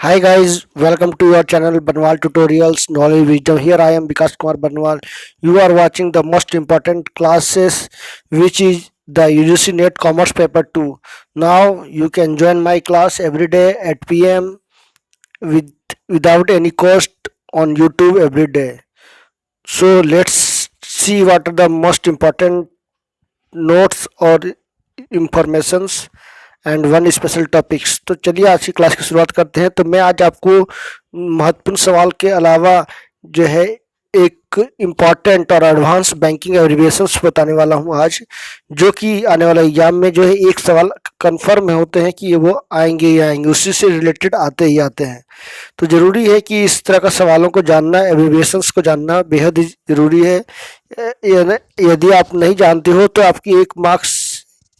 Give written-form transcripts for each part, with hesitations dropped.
Hi guys, welcome to your channel Banwal Tutorials Knowledge Wisdom. Here I am Vikas Kumar Banwal. You are watching the most important classes, which is the UGC NET Commerce Paper 2. Now you can join my class every day at PM with without any cost on YouTube every day. So let's see what are the most important notes or informations and one special topics. तो चलिए आज की class की शुरुआत करते हैं। तो मैं आज आपको महत्वपूर्ण सवाल के अलावा जो है एक इम्पॉर्टेंट और एडवांस बैंकिंग एब्रिविएशंस बताने वाला हूं आज, जो कि आने वाला एग्जाम में जो है एक सवाल कंफर्म होते हैं कि ये वो आएंगे ही आएंगे, उसी से रिलेटेड आते ही आते हैं। तो ज़रूरी है कि इस तरह का सवालों को जानना, एब्रिविएशंस को जानना बेहद ही ज़रूरी है। यदि आप नहीं जानते हो तो आपकी एक मार्क्स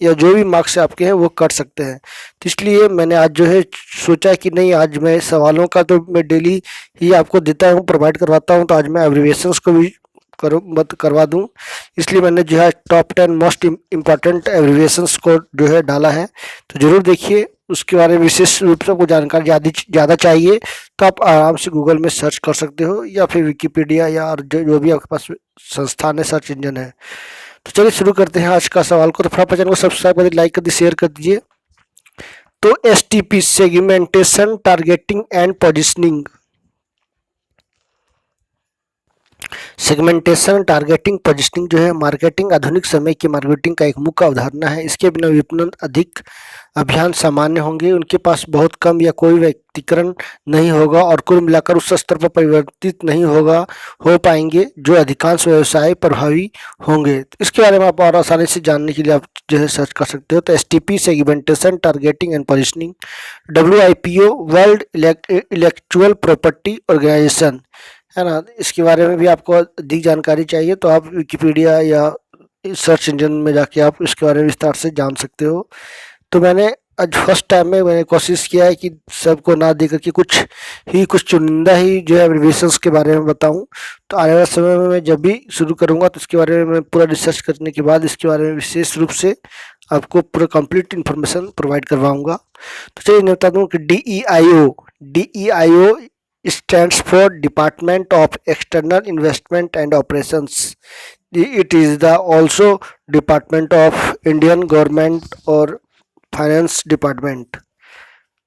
या जो भी मार्क्स आपके हैं वो कट सकते हैं। तो इसलिए मैंने आज जो है सोचा कि नहीं, आज मैं सवालों का तो मैं डेली ही आपको देता हूँ, प्रोवाइड करवाता हूँ, तो आज मैं एब्रिविएशंस को भी करवा दूँ। इसलिए मैंने जो है टॉप 10 मोस्ट इम्पॉर्टेंट एब्रिविएशंस को जो है डाला है। तो ज़रूर देखिए, उसके बारे में विशेष रूप से आपको जानकारी ज़्यादा चाहिए तो आप आराम से गूगल में सर्च कर सकते हो, या फिर विकीपीडिया या जो भी आपके पास संस्थान है, सर्च इंजन है। तो चलिए शुरू करते हैं आज का सवाल को। तो फटाफट चैनल को सब्सक्राइब कर दीजिए, लाइक कर दीजिए, शेयर कर दीजिए। तो STP segmentation, targeting and positioning. Segmentation, targeting, positioning जो है मार्केटिंग आधुनिक समय की मार्केटिंग का एक मुख्य अवधारणा है। इसके बिना विपणन अधिक अभियान सामान्य होंगे, उनके पास बहुत कम या कोई व्यक्तिकरण नहीं होगा और कुल मिलाकर उस स्तर पर परिवर्तित नहीं हो पाएंगे जो अधिकांश व्यवसाय प्रभावी होंगे। तो इसके बारे में आप और आसानी से जानने के लिए आप जो है सर्च कर सकते हो। तो STP segmentation, targeting and positioning, WIPO world intellectual property organization है ना। इसके बारे में भी आपको अधिक जानकारी चाहिए तो आप विकिपीडिया या सर्च इंजन में जाके आप इसके बारे में विस्तार से जान सकते हो। तो मैंने आज फर्स्ट टाइम में मैंने कोशिश किया है कि सबको ना देकर के कुछ चुनिंदा ही जो है एब्रिविएशंस के बारे में बताऊं। तो आने वाले समय में मैं जब भी शुरू करूंगा तो इसके बारे में मैं पूरा रिसर्च करने के बाद इसके बारे में विशेष रूप से आपको पूरा कंप्लीट इन्फॉर्मेशन प्रोवाइड करवाऊंगा। तो चलिए मैं बता दूँ कि DEIO stands for Department of External Investment and Operations. It is the also Department of Indian Government or Finance Department.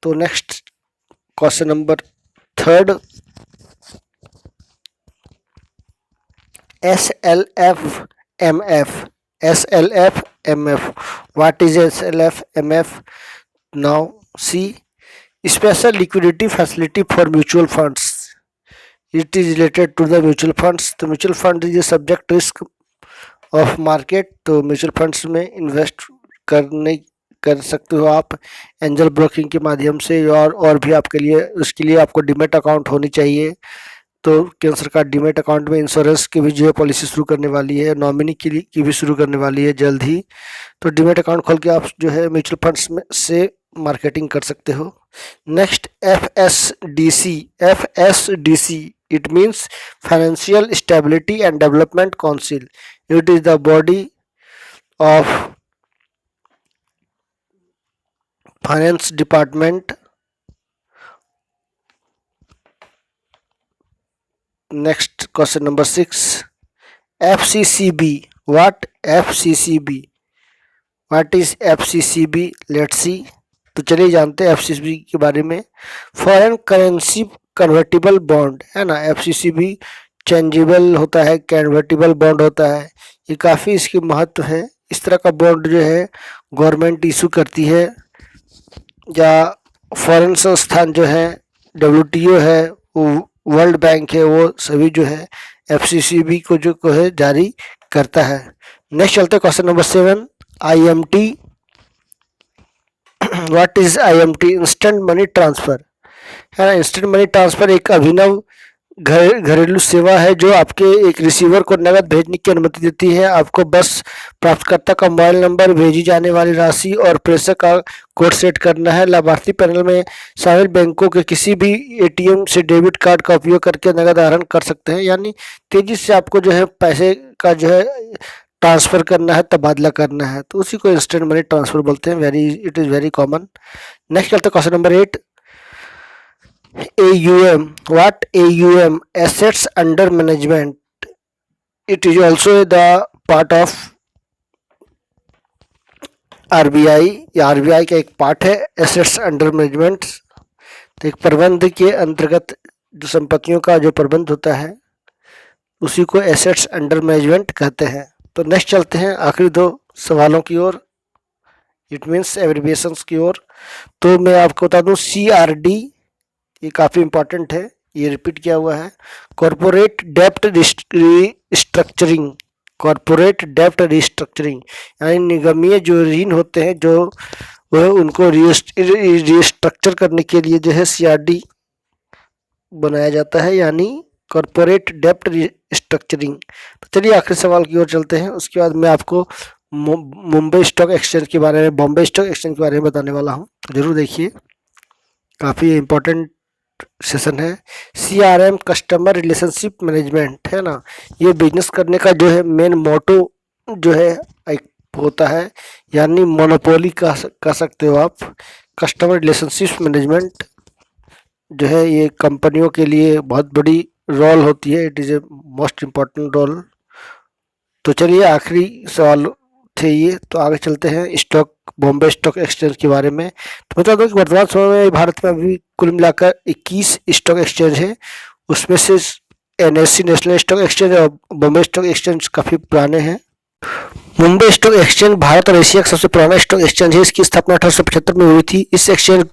तो next question number third, SLFMF. SLFMF. What is SLFMF? Now see, special liquidity facility for mutual funds. It is related to the mutual funds. तो mutual fund is subject risk of market. तो mutual funds में invest कर सकते हो आप angel broking के माध्यम से, और भी आपके लिए उसके लिए आपको डीमेट अकाउंट होनी चाहिए। तो केंद्र सरकार डीमेट अकाउंट में इंश्योरेंस की भी जो है पॉलिसी शुरू करने वाली है, नॉमिनी की भी शुरू करने वाली है जल्द ही। तो डीमेट अकाउंट खोल के आप जो है म्यूचुअल फंड्स में से मार्केटिंग कर सकते हो। Next FSDC, it means Financial Stability and Development Council. It is the body of finance department. Next question number 6, FCCB. What is FCCB? Let's see. तो चलिए जानते हैं FCCB के बारे में। फॉरेन करेंसी कन्वर्टिबल बॉन्ड है ना। FCCB चेंजेबल होता है, कन्वर्टिबल बॉन्ड होता है। ये काफ़ी इसकी महत्व है। इस तरह का बॉन्ड जो है गवर्नमेंट इशू करती है, या फॉरेन संस्थान जो है, WTO है, वर्ल्ड बैंक है, वो सभी जो है FCCB को है जारी करता है। नेक्स्ट चलते हैं question number 7, IMT. What is IMT? Instant money transfer है ना। इंस्टेंट मनी ट्रांसफर एक अभिनव घरेलू सेवा है जो आपके एक रिसीवर को नकद भेजने की अनुमति देती है। आपको बस प्राप्तकर्ता का मोबाइल नंबर, भेजी जाने वाली राशि और प्रेषक का कोड सेट करना है। लाभार्थी पैनल में शामिल बैंकों के किसी भी ATM से डेबिट कार्ड का उपयोग करके नकद आहरण कर सकते हैं। यानी तेजी से आपको जो है पैसे का जो है ट्रांसफ़र करना है, तबादला करना है, तो उसी को इंस्टेंट मनी ट्रांसफ़र बोलते हैं। It is very common. Next चलते हैं question number 8, AUM. What AUM? Assets under management. It is also the part of RBI. या RBI का एक पार्ट है एसेट्स अंडर मैनेजमेंट। तो एक प्रबंध के अंतर्गत जो संपत्तियों का जो प्रबंध होता है उसी को एसेट्स अंडर मैनेजमेंट कहते हैं। तो नेक्स्ट चलते हैं आखिरी दो सवालों की ओर, इट मीन्स एब्रिविएशंस की ओर। तो मैं आपको बता दूं CRD, ये काफ़ी इंपॉर्टेंट है, ये रिपीट किया हुआ है। कॉरपोरेट डेप्ट रिस्ट्रक्चरिंग, कॉरपोरेट डेप्ट रिस्ट्रक्चरिंग यानी निगमीय जो ऋण होते हैं जो वह उनको रिस्ट्रक्चर करने के लिए जो है CRD बनाया जाता है, यानी कॉरपोरेट डेप्ट रिस्ट्रक्चरिंग। तो चलिए आखिरी सवाल की ओर चलते हैं, उसके बाद मैं आपको मुंबई स्टॉक एक्सचेंज के बारे में, बॉम्बे स्टॉक एक्सचेंज के बारे में बताने वाला हूँ। तो जरूर देखिए, काफ़ी इम्पोर्टेंट सेशन है। CRM कस्टमर रिलेशनशिप मैनेजमेंट है ना, ये बिजनेस करने का जो है मेन मोटो जो है एक होता है, यानी मोनोपोली कह सकते हो आप। कस्टमर रिलेशनशिप मैनेजमेंट जो है ये कंपनियों के लिए बहुत बड़ी रोल होती है, it is a most important role. तो चलिए आखिरी सवाल थे ये, तो आगे चलते हैं स्टॉक, बॉम्बे स्टॉक एक्सचेंज के बारे में। तो बता दो कि वर्तमान समय में भारत में अभी कुल मिलाकर 21 स्टॉक एक्सचेंज है, उसमें से NSE नेशनल स्टॉक एक्सचेंज और बॉम्बे स्टॉक एक्सचेंज काफ़ी पुराने हैं। मुंबई स्टॉक एक्सचेंज भारत और एशिया का सबसे पुराना स्टॉक एक्सचेंज है। इसकी स्थापना 1875 में हुई थी। इस एक्सचेंज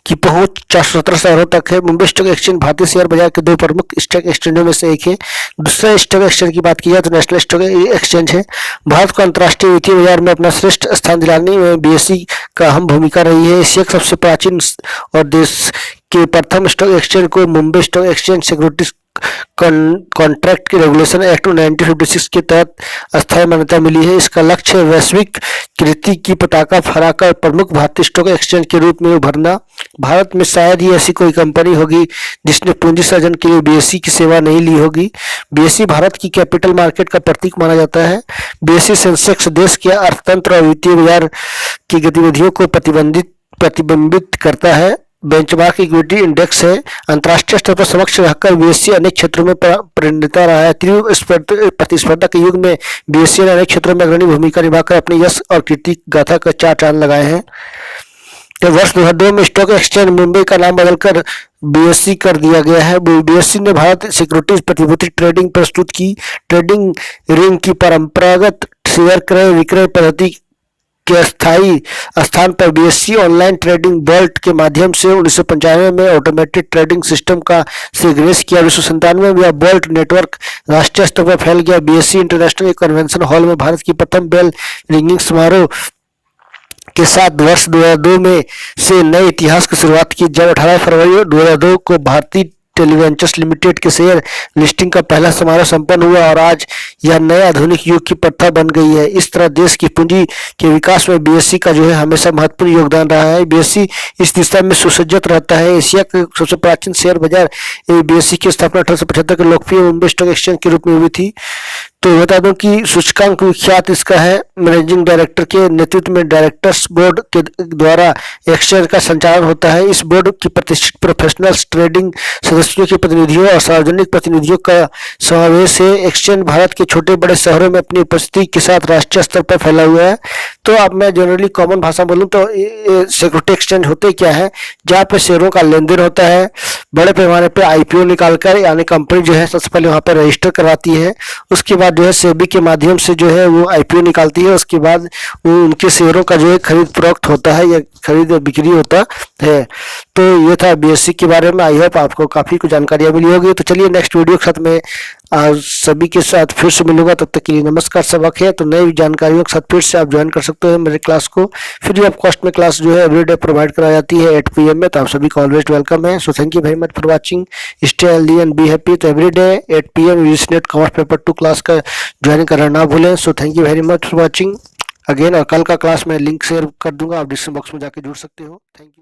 की पहुंच 417 शहरों तक है। मुंबई स्टॉक एक्सचेंज भारतीय शेयर बाजार के दो प्रमुख स्टॉक एक्सचेंजों में से एक है। दूसरा स्टॉक एक्सचेंज की बात की जाए तो नेशनल स्टॉक एक्सचेंज है। भारत को अंतर्राष्ट्रीय वित्तीय बाजार में अपना श्रेष्ठ स्थान दिलाने में BSE का अहम भूमिका रही है। एशिया का सबसे प्राचीन और देश के प्रथम स्टॉक एक्सचेंज को Mumbai stock exchange securities contract की रेगुलेशन एक्ट 1956 के तहत अस्थायी मान्यता मिली है। इसका लक्ष्य वैश्विक कीर्ति की पताका फहराकर प्रमुख भारतीय स्टॉक एक्सचेंज के रूप में उभरना। भारत में शायद ही ऐसी कोई कंपनी होगी जिसने पूंजी सर्जन के लिए BSE की सेवा नहीं ली होगी। BSE भारत की कैपिटल मार्केट का प्रतीक माना जाता है। BSE सेंसेक्स देश के अर्थतंत्र और वित्तीय बाजार की गतिविधियों को प्रतिबिंबित करता है। बेंचमार्क इक्विटी इंडेक्स है। अंतर्राष्ट्रीय स्तर पर समक्ष रहकर BSE अनेक क्षेत्रों में परिणता रहा है। तीव्र प्रतिस्पर्धा के युग में BSE ने अनेक क्षेत्रों में अग्रणी भूमिका निभाकर अपनी यश और कीर्ति गाथा का चार चांद लगाए हैं। तो वर्ष 2002 में स्टॉक एक्सचेंज मुंबई का नाम बदलकर BSE कर दिया गया है। BSE ने भारत सिक्योरिटीज प्रतिभूति ट्रेडिंग प्रस्तुत की। ट्रेडिंग रिंग की परंपरागत शेयर क्रय विक्रय पद्धति के स्थायी स्थान पर BSE ऑनलाइन ट्रेडिंग बोल्ट के माध्यम से 1995 में ऑटोमेटेड ट्रेडिंग सिस्टम का श्रीगणेश किया। 1997 में यह बोल्ट नेटवर्क राष्ट्रीय स्तर पर फैल गया। BSE इंटरनेशनल कन्वेंशन हॉल में भारत की प्रथम बेल रिंगिंग समारोह के साथ वर्ष 2002 में से नए इतिहास की शुरुआत की, जब 18 फरवरी 2002 को भारतीय टेलीवेंचर्स लिमिटेड के शेयर लिस्टिंग का पहला समारोह संपन्न हुआ और आज यह नए आधुनिक युग की प्रथा बन गई है। इस तरह देश की पूंजी के विकास में BSE का जो है हमेशा महत्वपूर्ण योगदान रहा है। BSE इस दिशा में सुसज्जित रहता है। एशिया का सबसे प्राचीन शेयर बाजार BSE की स्थापना 1875 के लोकप्रिय मुंबई स्टॉक एक्सचेंज के रूप में हुई थी। तो बता दूं कि सूचकांक विख्यात इसका है। मैनेजिंग डायरेक्टर के नेतृत्व में डायरेक्टर्स बोर्ड के द्वारा एक्सचेंज का संचालन होता है। इस बोर्ड की प्रतिष्ठित प्रोफेशनल्स, ट्रेडिंग सदस्यों के प्रतिनिधियों और सार्वजनिक प्रतिनिधियों का समावेश है। एक्सचेंज भारत के छोटे बड़े शहरों में अपनी उपस्थिति के साथ राष्ट्रीय स्तर पर फैला हुआ है। तो अब मैं जनरली कॉमन भाषा बोलूँ तो सिक्योरिटी एक्सचेंज होते क्या है, जहाँ पे शेयरों का लेन देन होता है। बड़े पैमाने पे IPO निकालकर, यानी कंपनी जो है सबसे पहले वहाँ पर रजिस्टर कराती है, उसके बाद जो है SEBI के माध्यम से जो है वो IPO निकालती है, उसके बाद वो उनके शेयरों का जो है खरीद फरोख्त होता है या खरीद बिक्री होता है। तो ये था BSE के बारे में। आई होप आपको काफ़ी कुछ जानकारियाँ मिली होगी। तो चलिए नेक्स्ट वीडियो के साथ में आज सभी के साथ फिर से मिलूंगा, तब तक के लिए नमस्कार। सबक है तो नई जानकारियों के साथ फिर से आप ज्वाइन कर सकते हो मेरे क्लास को। फ्री ऑफ कॉस्ट में क्लास जो है एवरीडे प्रोवाइड कराई जाती है 8 PM में, तो आप सभी को ऑलवेज वेलकम है। So thank you very much for watching, stay healthy and be happy. तो everyday 8 PM UGC commerce paper 2 class का ज्वाइन करना ना भूलें। So thank you very much for watching again. और कल का क्लास में लिंक शेयर कर दूंगा, आप डिस्क्रिप्शन बॉक्स में जाके जुड़ सकते हो। Thank you.